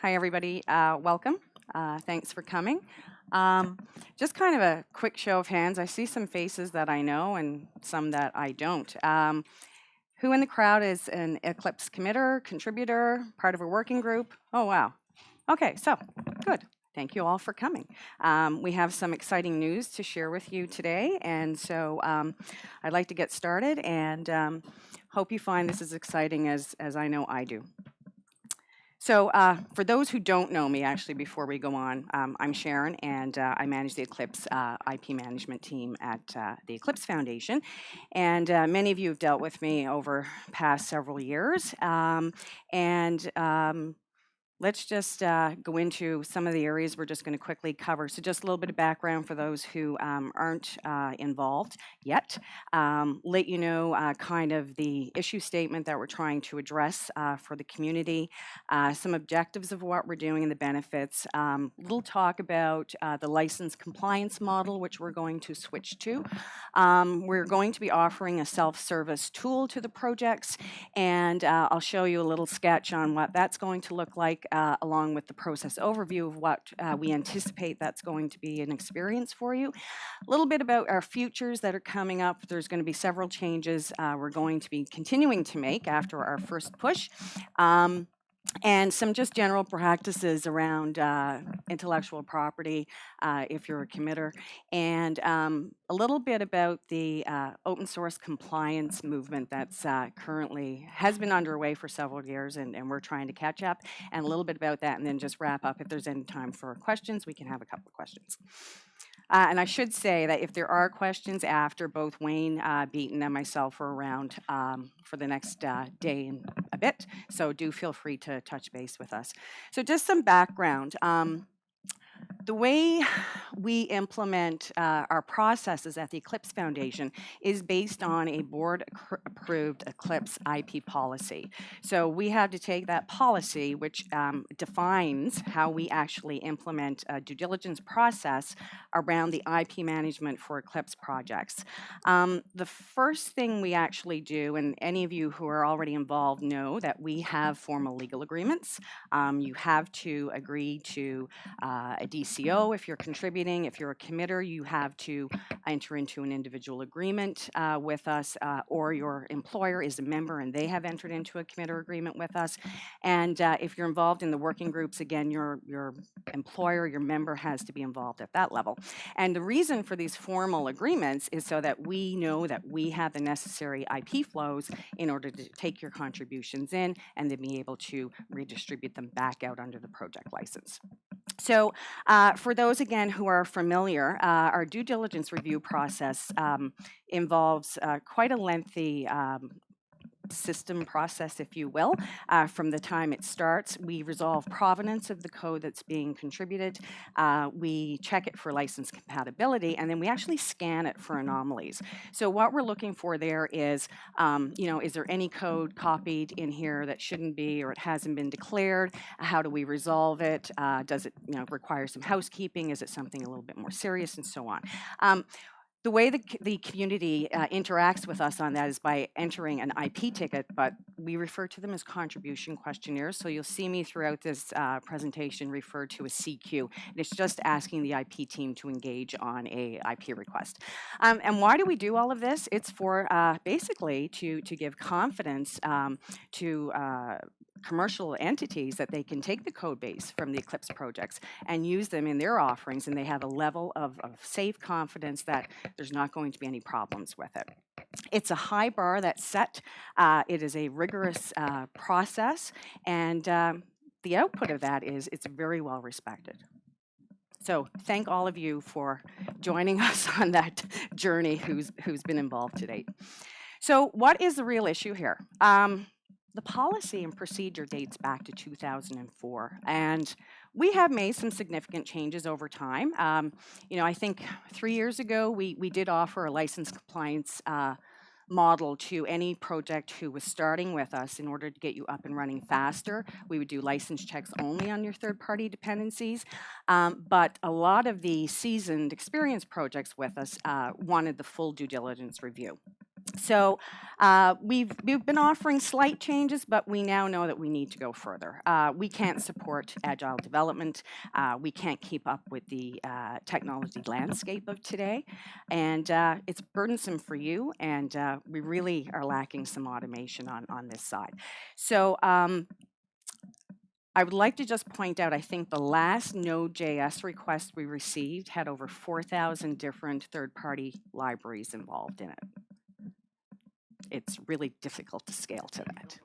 Hi, everybody. Welcome. Thanks for coming. Just kind of a quick show of hands. I see some faces that I know and some that I don't. Who in the crowd is an Eclipse committer, contributor, part of a working group? Oh, wow. Okay, so good. Thank you all for coming. We have some exciting news to share with you today, and so I'd like to get started and hope you find this as exciting as I know I do. So for those who don't know me, actually, before we go on, I'm Sharon, and I manage the Eclipse IP management team at the Eclipse Foundation. And many of you have dealt with me over past several years. Let's just go into some of the areas we're just going to quickly cover. So just a little bit of background for those who aren't involved yet. Let you know kind of the issue statement that we're trying to address for the community, some objectives of what we're doing and the benefits, little talk about the license compliance model, which we're going to switch to. We're going to be offering a self-service tool to the projects, and I'll show you a little sketch on what that's going to look like, along with the process overview of what we anticipate that's going to be an experience for you. A little bit about our futures that are coming up. There's going to be several changes we're going to be continuing to make after our first push. And some just general practices around intellectual property, if you're a committer, and a little bit about the open source compliance movement that's currently has been underway for several years, and we're trying to catch up, and a little bit about that, and then just wrap up. If there's any time for questions, we can have a couple of questions. And I should say that if there are questions after, both Wayne Beaton and myself are around for the next day and a bit, so do feel free to touch base with us. So just some background. The way we implement our processes at the Eclipse Foundation is based on a board-approved Eclipse IP policy. So we have to take that policy, which defines how we actually implement a due diligence process around the IP management for Eclipse projects. The first thing we actually do, and any of you who are already involved know that we have formal legal agreements. You have to agree to a DCO if you're contributing. If you're a committer, you have to enter into an individual agreement with us, or your employer is a member and they have entered into a committer agreement with us. And if you're involved in the working groups, again, your employer, your member has to be involved at that level. And the reason for these formal agreements is so that we know that we have the necessary IP flows in order to take your contributions in and then be able to redistribute them back out under the project license. So for those, again, who are familiar, our due diligence review process involves quite a lengthy system process, if you will. From the time it starts, we resolve provenance of the code that's being contributed. We check it for license compatibility, and then we actually scan it for anomalies. So what we're looking for there is, is there any code copied in here that shouldn't be, or it hasn't been declared? How do we resolve it? Does it require some housekeeping? Is it something a little bit more serious, and so on? The way the community interacts with us on that is by entering an IP ticket, but we refer to them as contribution questionnaires. So you'll see me throughout this presentation refer to a CQ. And it's just asking the IP team to engage on a IP request. And why do we do all of this? It's for basically to give confidence to commercial entities that they can take the code base from the Eclipse projects and use them in their offerings, and they have a level of safe confidence that there's not going to be any problems with it. It's a high bar that's set. It is a rigorous process, and the output of that is it's very well respected. So thank all of you for joining us on that journey who's been involved to date. So what is the real issue here? The policy and procedure dates back to 2004, and we have made some significant changes over time. I think 3 years ago, we did offer a license compliance model to any project who was starting with us in order to get you up and running faster. We would do license checks only on your third-party dependencies, but a lot of the seasoned, experienced projects with us wanted the full due diligence review. So we've been offering slight changes, but we now know that we need to go further. We can't support agile development. We can't keep up with the technology landscape of today, and it's burdensome for you. And we really are lacking some automation on this side. So. I would like to just point out, I think the last Node.JS request we received had over 4,000 different third-party libraries involved in it. It's really difficult to scale to that.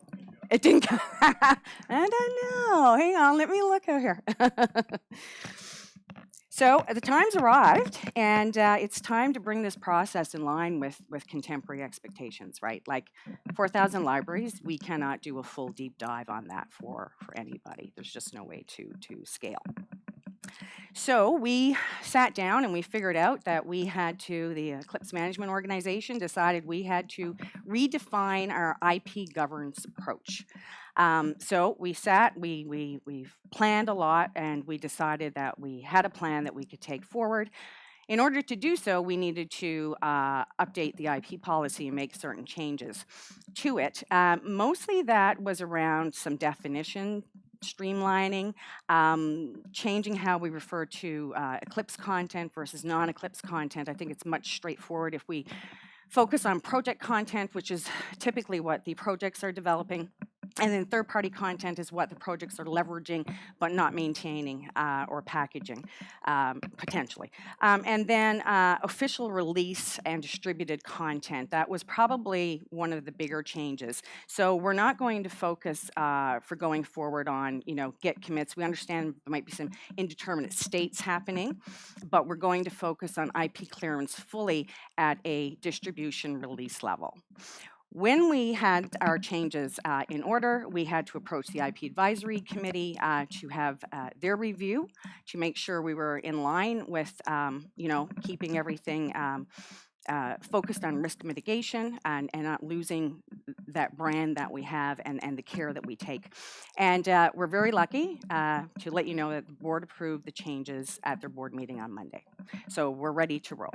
It didn't come. I don't know. Hang on, let me look out here. So the time's arrived, and it's time to bring this process in line with contemporary expectations, right? Like 4,000 libraries, we cannot do a full deep dive on that for anybody. There's just no way to scale. So we sat down and we figured out that we had to, the Eclipse Management Organization decided we had to redefine our IP governance approach. So we sat, we planned a lot, and we decided that we had a plan that we could take forward. In order to do so, we needed to update the IP policy and make certain changes to it. Mostly that was around some definition, streamlining, changing how we refer to Eclipse content versus non-Eclipse content. I think it's much straightforward if we focus on project content, which is typically what the projects are developing. And then third-party content is what the projects are leveraging but not maintaining or packaging, potentially. And then official release and distributed content. That was probably one of the bigger changes. So we're not going to focus for going forward on, Git commits. We understand there might be some indeterminate states happening, but we're going to focus on IP clearance fully at a distribution release level. When we had our changes in order, we had to approach the IP Advisory Committee to have their review to make sure we were in line with, keeping everything focused on risk mitigation and not losing that brand that we have and the care that we take. And we're very lucky to let you know that the board approved the changes at their board meeting on Monday. So we're ready to roll.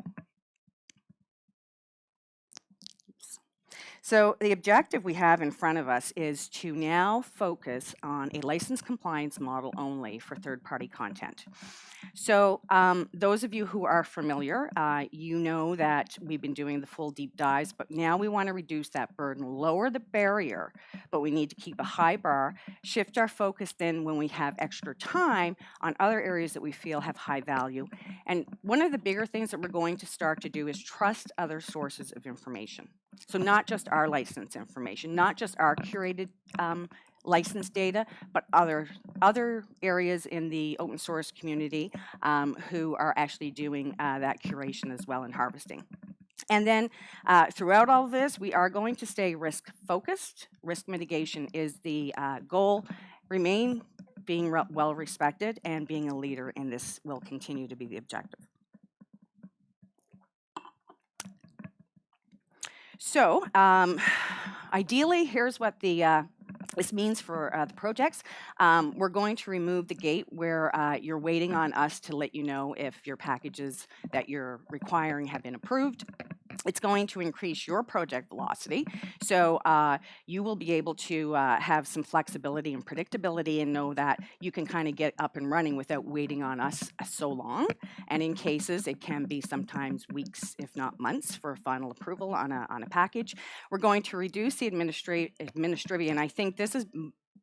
So the objective we have in front of us is to now focus on a license compliance model only for third-party content. So those of you who are familiar, you know that we've been doing the full deep dives, but now we want to reduce that burden, lower the barrier, but we need to keep a high bar, shift our focus then when we have extra time on other areas that we feel have high value. And one of the bigger things that we're going to start to do is trust other sources of information. So not just our license information, not just our curated license data, but other areas in the open source community who are actually doing that curation as well and harvesting. And then throughout all of this, we are going to stay risk focused. Risk mitigation is the goal. Remain being well respected, and being a leader in this will continue to be the objective. So ideally, here's what this means for the projects. We're going to remove the gate where you're waiting on us to let you know if your packages that you're requiring have been approved. It's going to increase your project velocity. So you will be able to have some flexibility and predictability and know that you can kind of get up and running without waiting on us so long. And in cases, it can be sometimes weeks, if not months, for final approval on a package. We're going to reduce the administrative, and I think this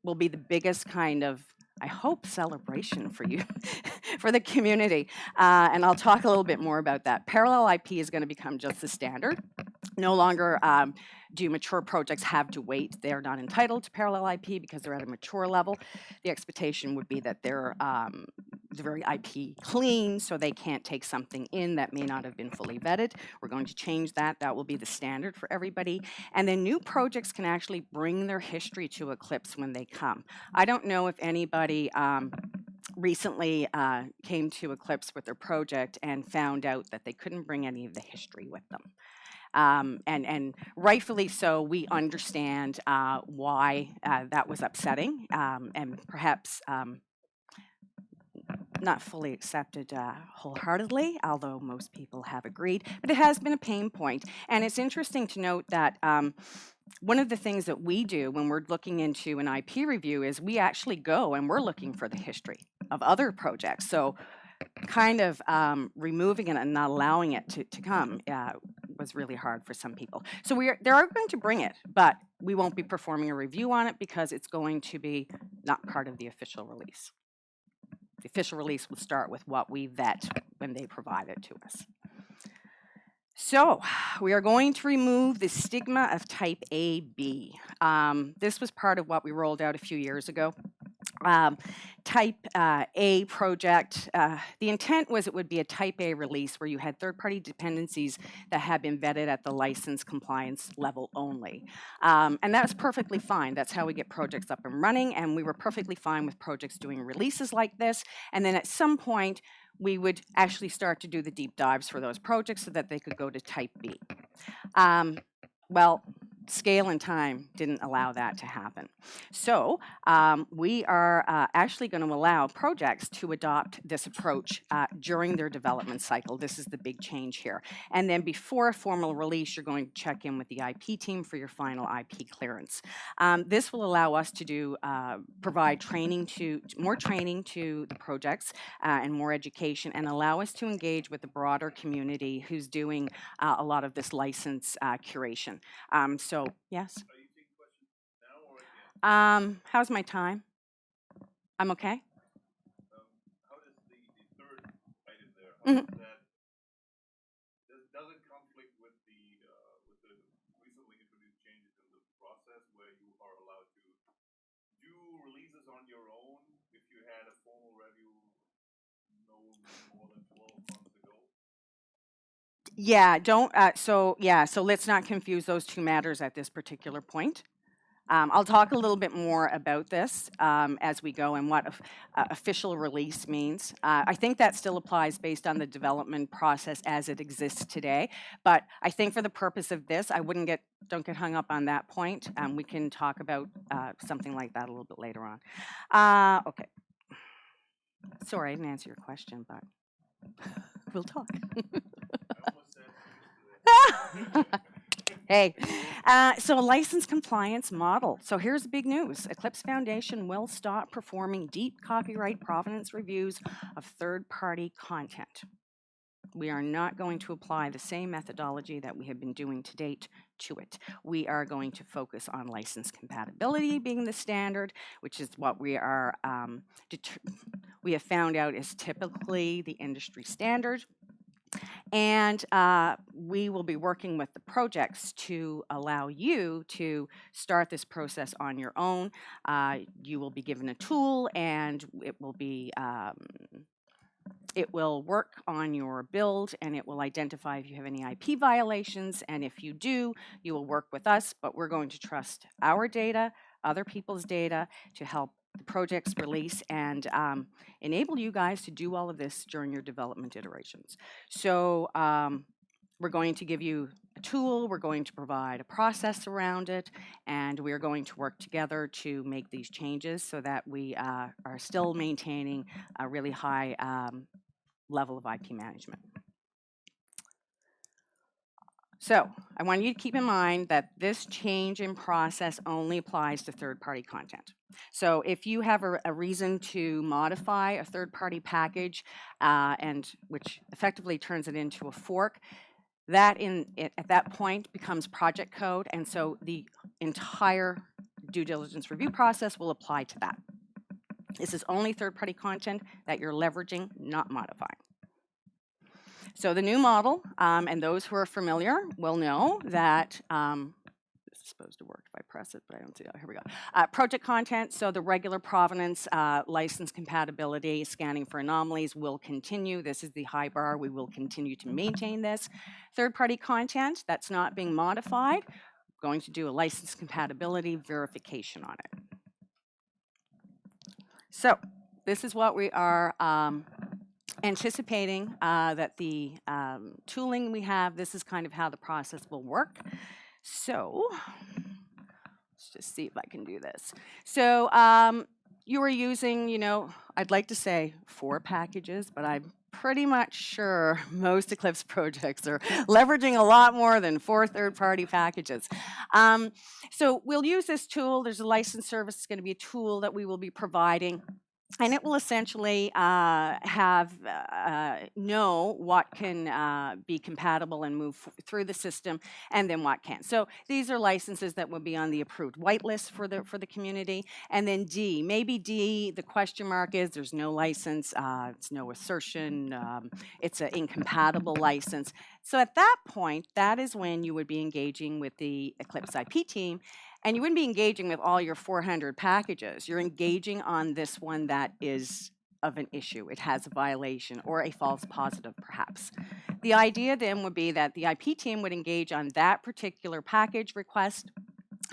will be the biggest kind of, I hope, celebration for you, for the community. And I'll talk a little bit more about that. Parallel IP is going to become just the standard. No longer do mature projects have to wait. They're not entitled to parallel IP because they're at a mature level. The expectation would be that they're very IP clean, so they can't take something in that may not have been fully vetted. We're going to change that. That will be the standard for everybody. And then new projects can actually bring their history to Eclipse when they come. I don't know if anybody recently came to Eclipse with their project and found out that they couldn't bring any of the history with them. And rightfully so, we understand why that was upsetting, and perhaps not fully accepted wholeheartedly, although most people have agreed, but it has been a pain point. And it's interesting to note that one of the things that we do when we're looking into an IP review is we actually go and we're looking for the history of other projects. So kind of removing it and not allowing it to come was really hard for some people. So they are going to bring it, but we won't be performing a review on it because it's going to be not part of the official release. The official release will start with what we vet when they provide it to us. So we are going to remove the stigma of type AB. This was part of what we rolled out a few years ago. Type A project, the intent was it would be a type A release where you had third-party dependencies that had been vetted at the license compliance level only. And that's perfectly fine. That's how we get projects up and running, and we were perfectly fine with projects doing releases like this. And then at some point, we would actually start to do the deep dives for those projects so that they could go to type B. Well, scale and time didn't allow that to happen. So we are actually going to allow projects to adopt this approach during their development cycle. This is the big change here. And then before a formal release, you're going to check in with the IP team for your final IP clearance. This will allow us to do provide training more training to the projects and more education, and allow us to engage with the broader community who's doing a lot of this license curation. So yes. Are you taking questions now or at the end? How's my time? I'm okay. How does the third item there? How does that does it conflict with the recently introduced changes in the process where you are allowed to do releases on your own if you had a formal review no more than 12 months ago? Yeah, don't. So let's not confuse those two matters at this particular point. I'll talk a little bit more about this as we go and what official release means. I think that still applies based on the development process as it exists today. But I think for the purpose of this, don't get hung up on that point. We can talk about something like that a little bit later on. Okay. Sorry, I didn't answer your question, but we'll talk. I almost said yes to that. Hey, so a license compliance model. So here's the big news. Eclipse Foundation will stop performing deep copyright provenance reviews of third-party content. We are not going to apply the same methodology that we have been doing to date to it. We are going to focus on license compatibility being the standard, which is what we are we have found out is typically the industry standard. And we will be working with the projects to allow you to start this process on your own. You will be given a tool, and it will work on your build, and it will identify if you have any IP violations. And if you do, you will work with us, but we're going to trust our data, other people's data, to help the project's release and enable you guys to do all of this during your development iterations. So we're going to give you a tool, we're going to provide a process around it, and we're going to work together to make these changes so that we are still maintaining a really high level of IP management. So I want you to keep in mind that this change in process only applies to third-party content. So if you have a reason to modify a third-party package, and which effectively turns it into a fork, that at that point becomes project code, and so the entire due diligence review process will apply to that. This is only third-party content that you're leveraging, not modifying. So the new model, and those who are familiar will know that this is supposed to work if I press it, but I don't see it. Here we go. Project content, so the regular provenance, license compatibility, scanning for anomalies will continue. This is the high bar. We will continue to maintain this. Third-party content that's not being modified, going to do a license compatibility verification on it. So this is what we are anticipating that the tooling we have, this is kind of how the process will work. So let's just see if I can do this. So you are using, I'd like to say 4 packages, but I'm pretty much sure most Eclipse projects are leveraging a lot more than 4 third-party packages. So we'll use this tool. There's a license service. It's going to be a tool that we will be providing. And it will essentially know what can be compatible and move through the system, and then what can't. So these are licenses that will be on the approved whitelist for the community. And then D, maybe D, the question mark is there's no license, it's no assertion, it's an incompatible license. So at that point, that is when you would be engaging with the Eclipse IP team. And you wouldn't be engaging with all your 400 packages. You're engaging on this one that is of an issue. It has a violation or a false positive, perhaps. The idea then would be that the IP team would engage on that particular package request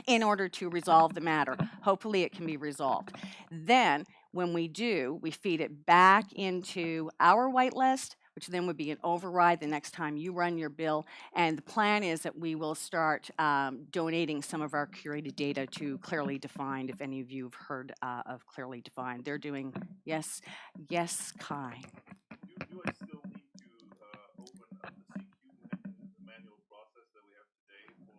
in order to resolve the matter. Hopefully it can be resolved. Then when we do, we feed it back into our whitelist, which then would be an override the next time you run your bill. And the plan is that we will start donating some of our curated data to Clearly Defined, if any of you have heard of Clearly Defined. They're doing, yes, Kai. You guys still need to open up the CQ manual process that we have today for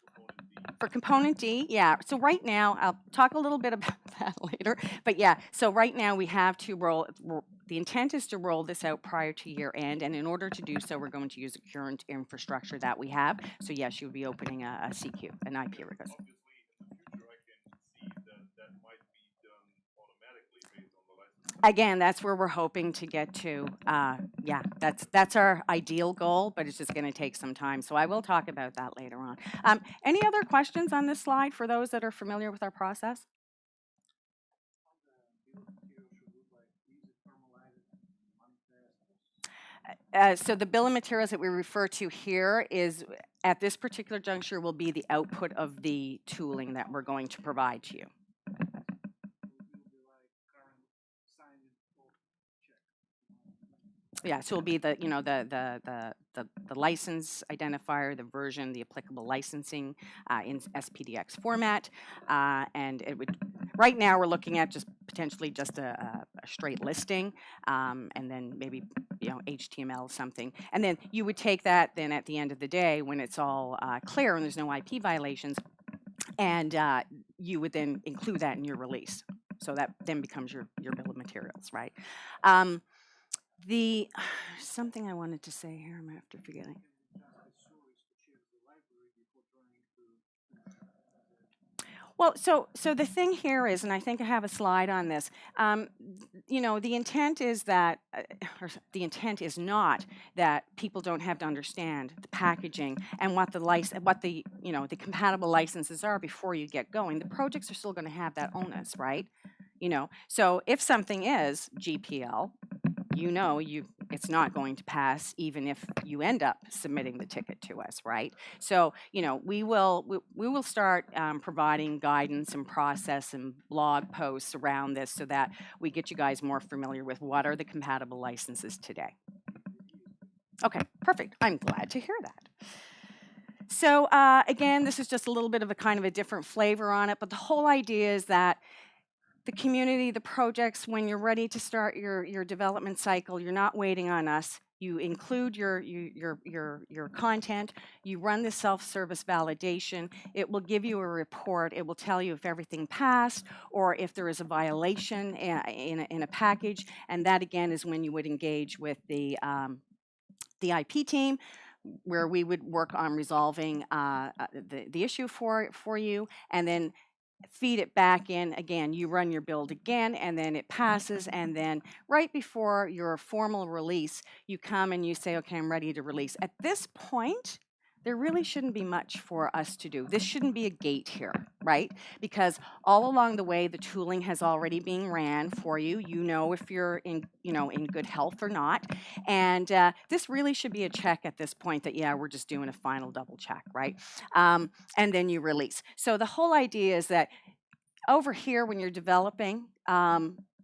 component D. For component D, yeah. So right now, I'll talk a little bit about that later. But yeah, so right now we have to roll. The intent is to roll this out prior to year end, and in order to do so, we're going to use the current infrastructure that we have. So yes, you would be opening a CQ, an IP request. Obviously, in the future, I can see that might be done automatically based on the license. Again, that's where we're hoping to get to. Yeah, that's our ideal goal, but it's just going to take some time. So I will talk about that later on. Any other questions on this slide for those that are familiar with our process? So the bill of materials that we refer to here is, at this particular juncture, will be the output of the tooling that we're going to provide to you. Yeah, so it'll be the license identifier, the version, the applicable licensing in SPDX format, and it would. Right now, we're looking at just potentially just a straight listing, and then maybe HTML something, and then you would take that. Then at the end of the day, when it's all clear and there's no IP violations, and you would then include that in your release. So that then becomes your bill of materials, right? Something I wanted to say here, I'm after forgetting. Well, so the thing here is, and I think I have a slide on this. The intent is that, or the intent is not that people don't have to understand the packaging and what the compatible licenses are before you get going. The projects are still going to have that onus, right? So if something is GPL, it's not going to pass even if you end up submitting the ticket to us, right? So we will start providing guidance and process and blog posts around this so that we get you guys more familiar with what are the compatible licenses today. Okay, perfect. I'm glad to hear that. So again, this is just a little bit of a kind of a different flavor on it, but the whole idea is that the community, the projects, when you're ready to start your development cycle, you're not waiting on us. You include your content. You run the self-service validation. It will give you a report. It will tell you if everything passed or if there is a violation in a package. And that again is when you would engage with the IP team, where we would work on resolving the issue for you, and then feed it back in again. You run your build again, and then it passes, and then right before your formal release, you come and you say, okay, I'm ready to release. At this point, there really shouldn't be much for us to do. This shouldn't be a gate here, right? Because all along the way, the tooling has already been ran for you. You know if you're in good health or not. And this really should be a check at this point that, yeah, we're just doing a final double check, right? And then you release. So the whole idea is that over here, when you're developing,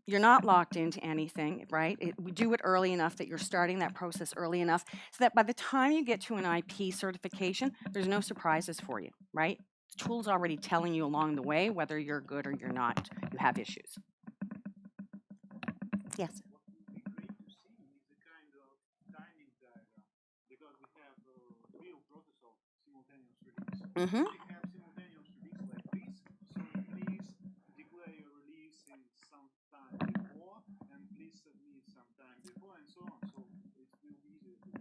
you're not locked into anything, right? We do it early enough that you're starting that process early enough so that by the time you get to an IP certification, there's no surprises for you, right? The tool's already telling you along the way whether you're good or you're not, you have issues. Yes. What would be great to see is a kind of timing diagram, because we have a real process of simultaneous release. Mm-hmm. We have simultaneous release like this, so please declare your release in some time before, and please submit some time before, and so on. So it will be easier to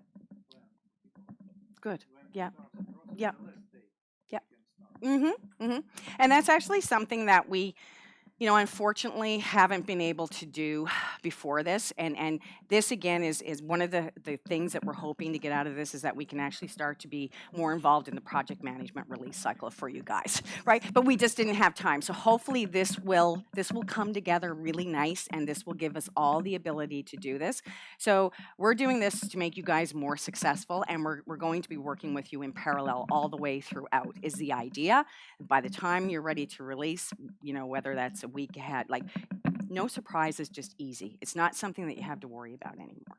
plan for people. Good. When Yeah. we start the process, Yeah. the last day Yeah. we can start. Mm-hmm. Mm-hmm. And that's actually something that we, unfortunately haven't been able to do before this. And this again is one of the things that we're hoping to get out of this, is that we can actually start to be more involved in the project management release cycle for you guys, right? But we just didn't have time. So hopefully this will come together really nice, and this will give us all the ability to do this. So we're doing this to make you guys more successful, and we're going to be working with you in parallel all the way throughout, is the idea. By the time you're ready to release, whether that's a week ahead, like, no surprises, just easy. It's not something that you have to worry about anymore.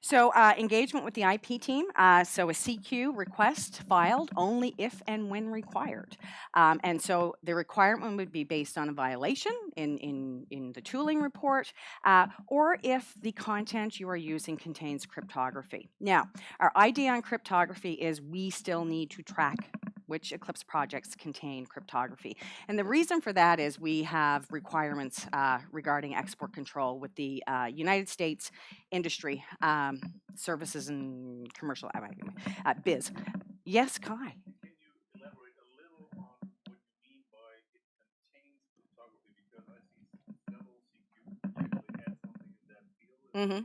So engagement with the IP team. So a CQ request filed only if and when required. And so the requirement would be based on a violation in the tooling report, or if the content you are using contains cryptography. Now, our idea on cryptography is we still need to track which Eclipse projects contain cryptography. And the reason for that is we have requirements regarding export control with the United States Industry Services and Commercial Biz. Yes, Kai. Can you elaborate a little on what you mean by it contains cryptography? Because I see several CQs actually add something in that field. Mm-hmm.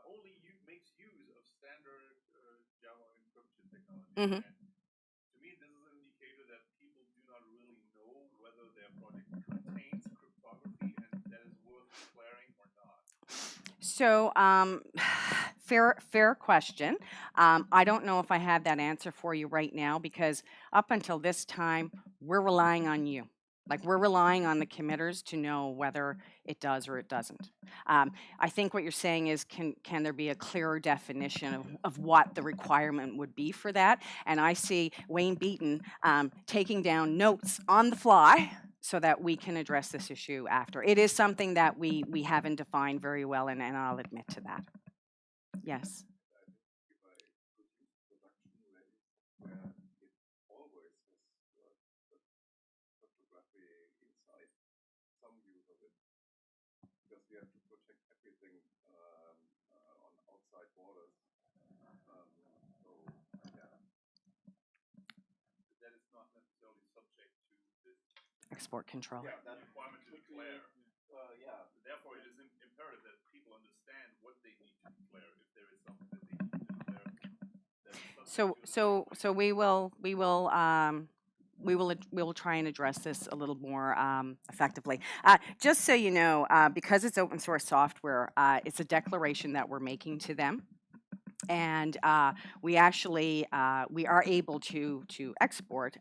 Only makes use of standard Java encryption technology. Mm-hmm. And to me, this is an indicator that people do not really know whether their project contains cryptography, and that is worth declaring or not. So, fair question. I don't know if I have that answer for you right now, because up until this time, we're relying on you. Like, we're relying on the committers to know whether it does or it doesn't. I think what you're saying is, can there be a clearer definition of what the requirement would be for that? And I see Wayne Beaton taking down notes on the fly, so that we can address this issue after. It is something that we haven't defined very well, and I'll admit to that. Yes. I think if I produce production ready, where it always has cryptography inside, some use of it, because we have to protect everything on outside borders. So yeah, that is not necessarily subject to this Export control. that requirement to declare. Therefore, it is imperative that people understand what they need to declare if there is something that they need to declare. So we will try and address this a little more effectively. Just so you know, because it's open source software, it's a declaration that we're making to them. And we actually we are able to export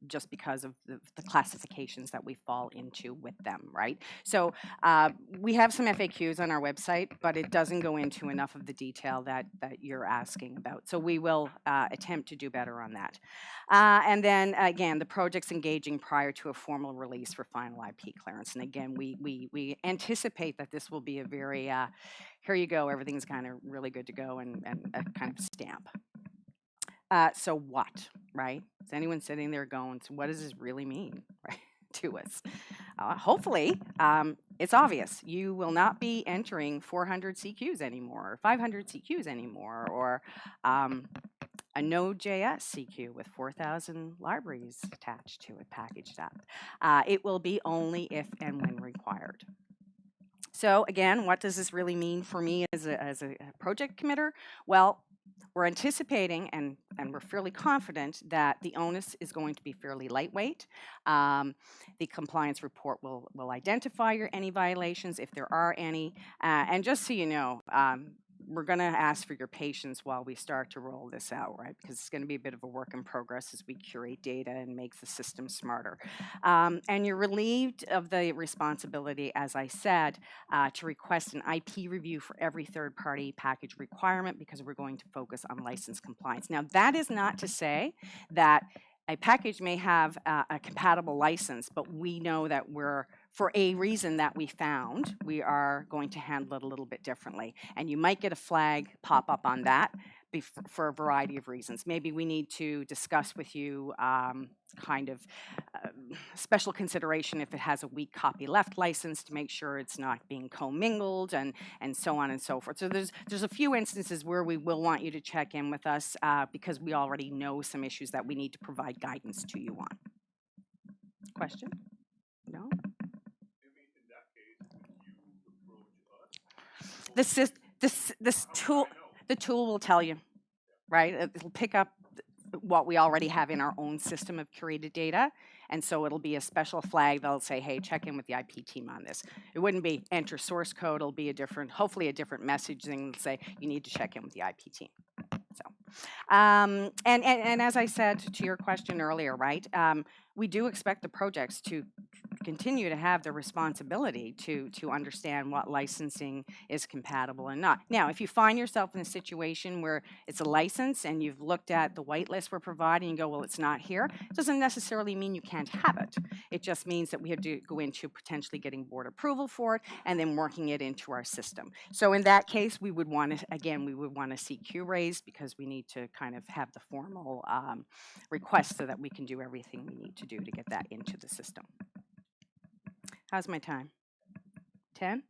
just because of the classifications that we fall into with them, right? So we have some FAQs on our website, but it doesn't go into enough of the detail that you're asking about. So we will attempt to do better on that. And then again, the project's engaging prior to a formal release for final IP clearance. And again, we anticipate that this will be a very here you go, everything's kind of really good to go, and a kind of stamp. So what, right? Is anyone sitting there going, so what does this really mean, right, to us? Hopefully, it's obvious. You will not be entering 400 CQs anymore, or 500 CQs anymore, or a Node.JS CQ with 4,000 libraries attached to it, packaged up. It will be only if and when required. So again, what does this really mean for me as a project committer? Well, we're anticipating and we're fairly confident that the onus is going to be fairly lightweight. The compliance report will identify any violations if there are any. And just so you know, we're going to ask for your patience while we start to roll this out, right? Because it's going to be a bit of a work in progress as we curate data and make the system smarter. And you're relieved of the responsibility, as I said, to request an IP review for every third-party package requirement, because we're going to focus on license compliance. Now, that is not to say that a package may have a compatible license, but we know that we're for a reason that we found, we are going to handle it a little bit differently. And you might get a flag pop up on that for a variety of reasons. Maybe we need to discuss with you kind of special consideration if it has a weak copy left license to make sure it's not being commingled and so on and so forth. So there's a few instances where we will want you to check in with us because we already know some issues that we need to provide guidance to you on. Question? No? Maybe in that case, would you approach us? This tool, the tool will tell you, right? It'll pick up what we already have in our own system of curated data. And so it'll be a special flag that'll say, hey, check in with the IP team on this. It wouldn't be enter source code. It'll be a different, hopefully a different message thing that'll say, you need to check in with the IP team. So, and as I said to your question earlier, right, we do expect the projects to continue to have the responsibility to understand what licensing is compatible and not. Now, if you find yourself in a situation where it's a license and you've looked at the whitelist we're providing and go, well, it's not here, it doesn't necessarily mean you can't have it. It just means that we have to go into potentially getting board approval for it and then working it into our system. So in that case, we would want to, again, we would want to see CQ raised because we need to kind of have the formal request so that we can do everything we need to do to get that into the system. How's my time? 10?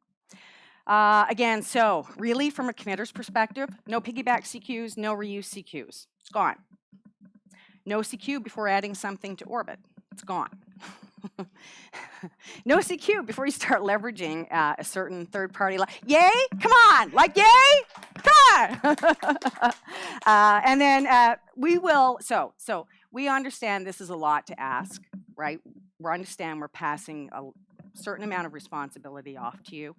Again, so really from a committer's perspective, no piggyback CQs, no reuse CQs. It's gone. No CQ before adding something to Orbit. It's gone. No CQ before you start leveraging a certain third-party. Yay? Come on! Like yay? Come on! And then we will. So we understand this is a lot to ask, right? We understand we're passing a certain amount of responsibility off to you.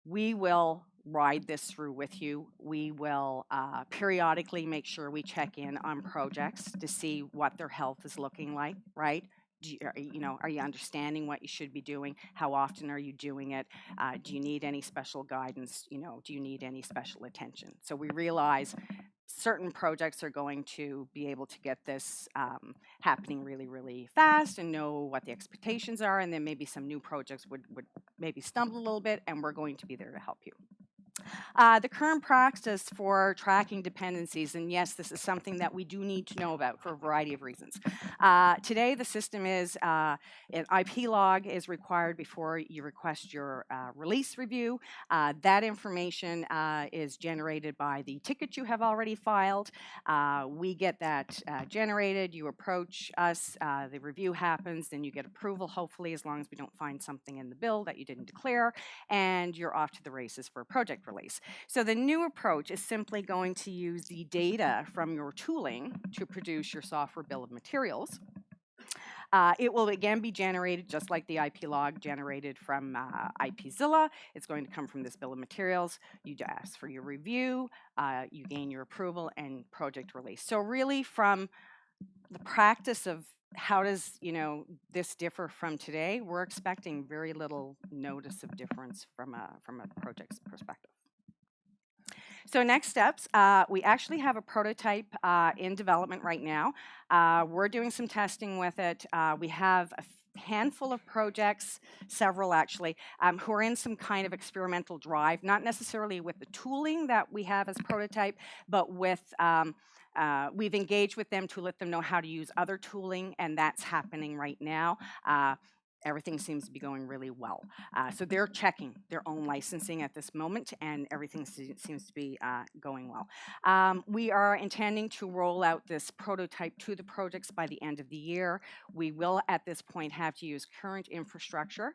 We will ride this through with you. We will periodically make sure we check in on projects to see what their health is looking like, right? Are you understanding what you should be doing? How often are you doing it? Do you need any special guidance? Do you need any special attention? So we realize certain projects are going to be able to get this happening really, really fast and know what the expectations are, and then maybe some new projects would maybe stumble a little bit, and we're going to be there to help you. The current practice for tracking dependencies, and yes, this is something that we do need to know about for a variety of reasons. Today, the system is an IP log is required before you request your release review. That information is generated by the ticket you have already filed. We get that generated. You approach us. The review happens. Then you get approval, hopefully, as long as we don't find something in the build that you didn't declare, and you're off to the races for a project release. So the new approach is simply going to use the data from your tooling to produce your software bill of materials. It will again be generated just like the IP log generated from IPzilla. It's going to come from this bill of materials. You ask for your review, you gain your approval, and project release. So really from the practice of how does this differ from today, we're expecting very little notice of difference from a project's perspective. So next steps, we actually have a prototype in development right now. We're doing some testing with it. We have a handful of projects, several actually, who are in some kind of experimental drive, not necessarily with the tooling that we have as prototype, but with we've engaged with them to let them know how to use other tooling, and that's happening right now. Everything seems to be going really well. So they're checking their own licensing at this moment, and everything seems to be going well. We are intending to roll out this prototype to the projects by the end of the year. We will, at this point, have to use current infrastructure.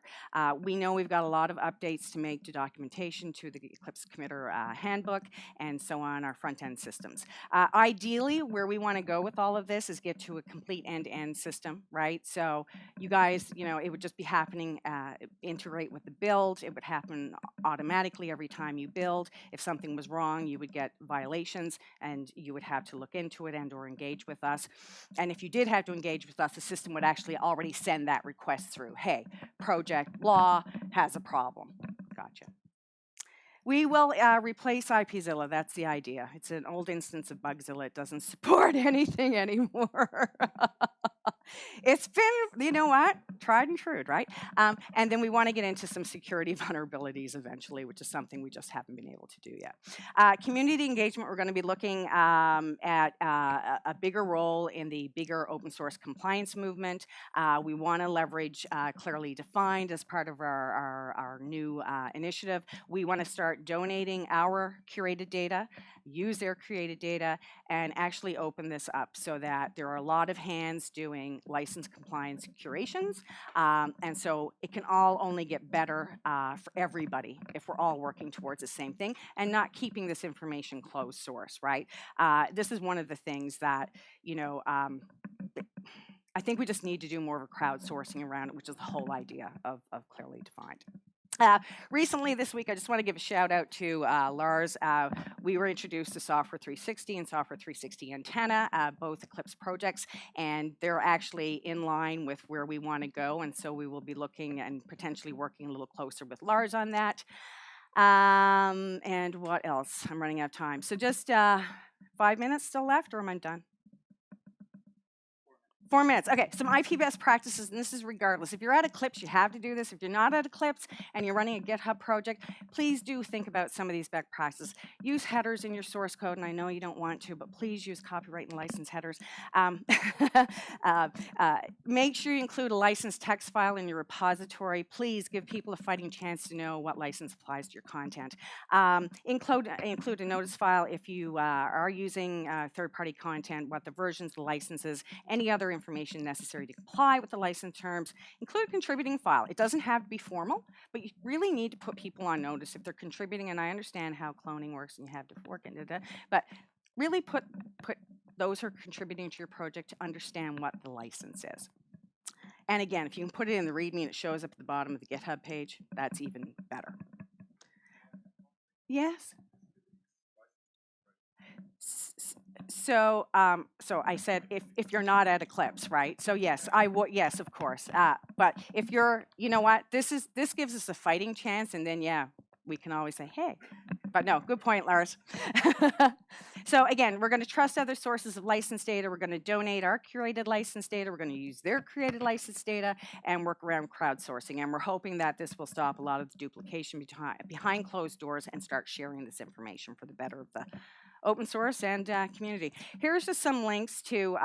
We know we've got a lot of updates to make to documentation, to the Eclipse Committer handbook, and so on, our front-end systems. Ideally, where we want to go with all of this is get to a complete end-to-end system, right? So you guys, it would just be happening, integrate with the build. It would happen automatically every time you build. If something was wrong, you would get violations, and you would have to look into it and or engage with us. And if you did have to engage with us, the system would actually already send that request through. Hey, project blah has a problem. Gotcha. We will replace IPzilla. That's the idea. It's an old instance of Bugzilla. It doesn't support anything anymore. It's been, you know what? tried and true, right? And then we want to get into some security vulnerabilities eventually, which is something we just haven't been able to do yet. Community engagement, we're going to be looking at a bigger role in the bigger open source compliance movement. We want to leverage Clearly Defined as part of our new initiative. We want to start donating our curated data, use their curated data, and actually open this up so that there are a lot of hands doing license compliance curations. And so it can all only get better for everybody if we're all working towards the same thing and not keeping this information closed source, right? This is one of the things that, I think we just need to do more of a crowdsourcing around it, which is the whole idea of Clearly Defined. Recently, this week, I just want to give a shout out to Lars. We were introduced to Software 360 and Software 360 Antenna, both Eclipse projects, and they're actually in line with where we want to go. And so we will be looking and potentially working a little closer with Lars on that. And what else? I'm running out of time. So just 5 minutes still left, or am I done? 4 minutes. Okay, some IP best practices, and this is regardless. If you're at Eclipse, you have to do this. If you're not at Eclipse and you're running a GitHub project, please do think about some of these best practices. Use headers in your source code, and I know you don't want to, but please use copyright and license headers. Make sure you include a licensed text file in your repository. Please give people a fighting chance to know what license applies to your content. Include a notice file if you are using third-party content, what the versions, the licenses, any other information necessary to comply with the license terms. Include a contributing file. It doesn't have to be formal, but you really need to put people on notice if they're contributing, and I understand how cloning works and you have to work into that, but really put those who are contributing to your project to understand what the license is. And again, if you can put it in the README and it shows up at the bottom of the GitHub page, that's even better. Yes? So I said if you're not at Eclipse, right? So yes, I would. Yes, of course. But if you're, you know what? This gives us a fighting chance, and then yeah, we can always say, hey. But no, good point, Lars. So again, we're going to trust other sources of license data. We're going to donate our curated license data. We're going to use their created license data and work around crowdsourcing. And we're hoping that this will stop a lot of the duplication behind closed doors and start sharing this information for the better of the open source and community. Here's just some links to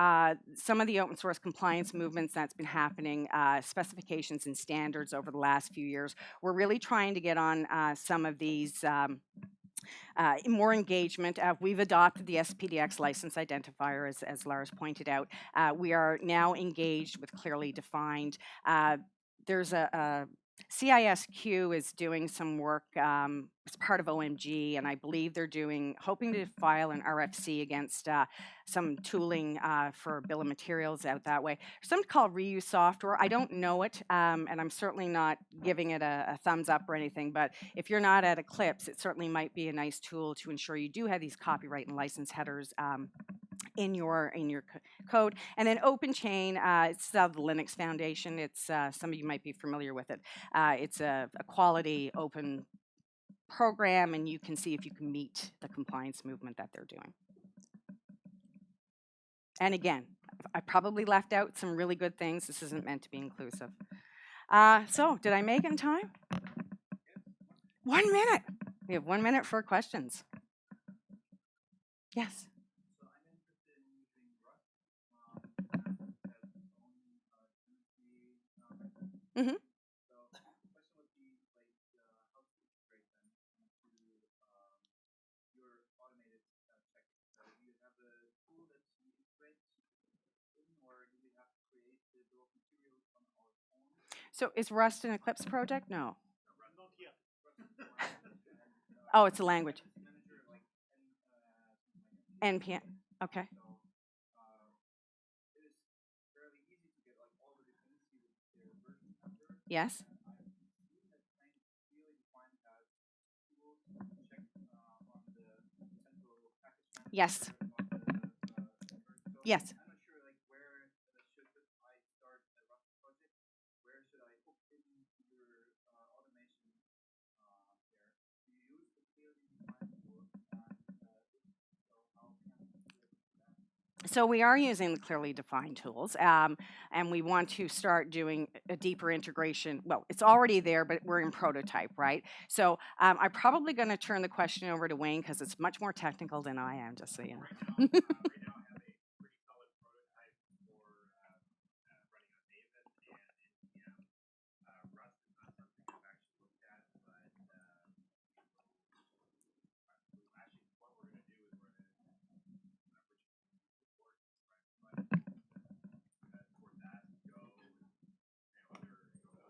some of the open source compliance movements that's been happening, specifications and standards over the last few years. We're really trying to get on some of these more engagement. We've adopted the SPDX license identifier, as Lars pointed out. We are now engaged with Clearly Defined. There's a CISQ is doing some work as part of OMG, and I believe they're hoping to file an RFC against some tooling for bill of materials out that way. There's something called reuse software. I don't know it, and I'm certainly not giving it a thumbs up or anything, but if you're not at Eclipse, it certainly might be a nice tool to ensure you do have these copyright and license headers in your code. And then OpenChain, it's the Linux Foundation. It's some of you might be familiar with it. It's a quality open program, and you can see if you can meet the compliance movement that they're doing. And again, I probably left out some really good things. This isn't meant to be inclusive. So did I make it in time? 1 minute. We have 1 minute for questions. Yes. Mm-hmm. So the question would be like how to integrate them into your automated checks. Do you have a tool that you integrate in, or do we have to create the bill of materials on our own? So is Rust an Eclipse project? No. Not yet. Oh, it's a language. Manager like NPM. Okay. Yes. Yes. Yes. I'm not sure like where should I start a Rust project? Where should I hook in your automation there? Do you use the clearly defined tool? So how can I do that? So we are using the clearly defined tools, and we want to start doing a deeper integration. Well, it's already there, but we're in prototype, right? So I'm probably going to turn the question over to Wayne because it's much more technical than I am, just so you know.